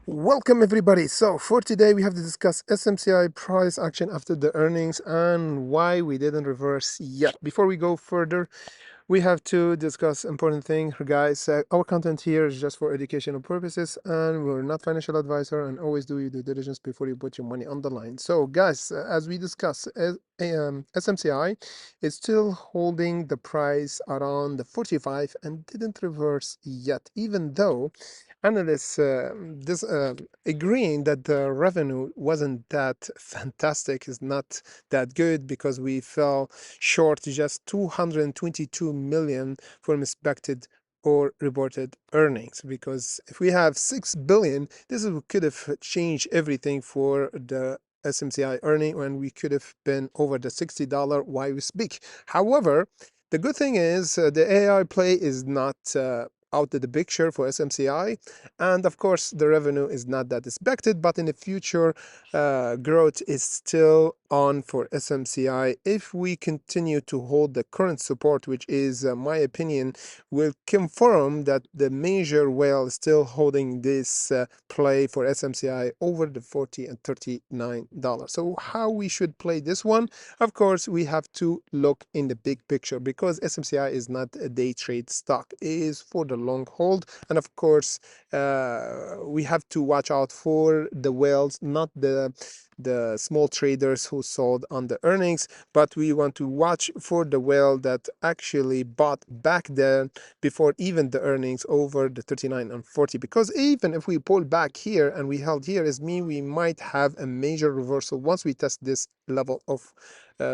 Welcome everybody. So for today we have to discuss SMCI price action after the earnings and why we didn't reverse yet. Before we go further, we have to discuss important thing, guys. Our content here is just for educational purposes and we're not financial advisor, and always do your due diligence before you put your money on the line. So guys, as we discuss, SMCI is still holding the price around the 45 and didn't reverse yet, even though analysts agreeing that the revenue wasn't that fantastic, is not that good, because we fell short just 222 million from expected or reported earnings. Because if we have 6 billion, could have changed everything for the SMCI earning, and we could have been over the $60 while we speak. However, the good thing is the AI play is not out of the picture for SMCI, and of course the revenue is not that expected, but in the future growth is still on for SMCI if we continue to hold the current support, which is my opinion will confirm that the major whale is still holding this play for SMCI over the 40 and $39. So how we should play this one? Of course, we have to look in the big picture, because SMCI is not a day trade stock, it is for the long hold. And of course, we have to watch out for the whales, not the small traders who sold on the earnings, but we want to watch for the whale that actually bought back then before even the earnings over the 39 and 40. Because even if we pull back here and we held here, is mean we might have a major reversal once we test this level of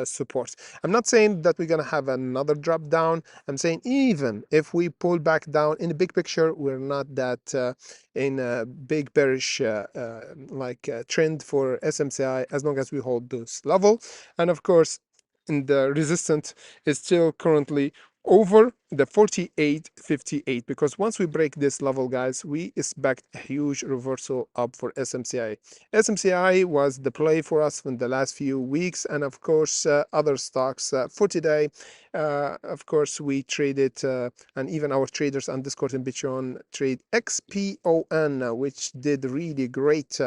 support. I'm not saying that we're gonna have another drop down. I'm saying even if we pull back down, in the big picture we're not that in a big bearish trend for SMCI, as long as we hold this level. And of course, in the resistance is still currently over the 48.58, because once we break this level, guys, we expect a huge reversal up for SMCI. SMCI was the play for us in the last few weeks, and of course other stocks for today. Of course, we traded and even our traders on Discord and Bitcoin trade XPON, which did really great,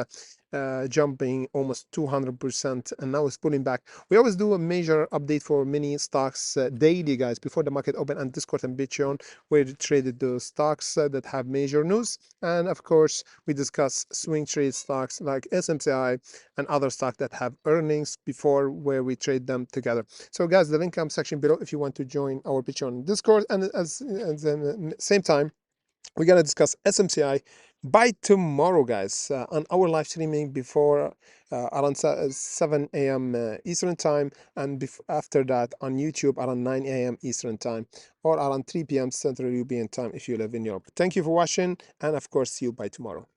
jumping almost 200%, and now it's pulling back. We always do a major update for many stocks daily, guys, before the market open on Discord and Bitcoin, where we traded those stocks that have major news. And of course, we discuss swing trade stocks like SMCI and other stocks that have earnings before, where we trade them together. So guys, the link comes section below if you want to join our Bitcoin Discord. And at the same time, we're gonna discuss SMCI by tomorrow, guys, on our live streaming before around 7 a.m. Eastern time, and after that on YouTube around 9 a.m. Eastern time, or around 3 p.m. Central European time if you live in Europe. Thank you for watching, and of course, see you by tomorrow.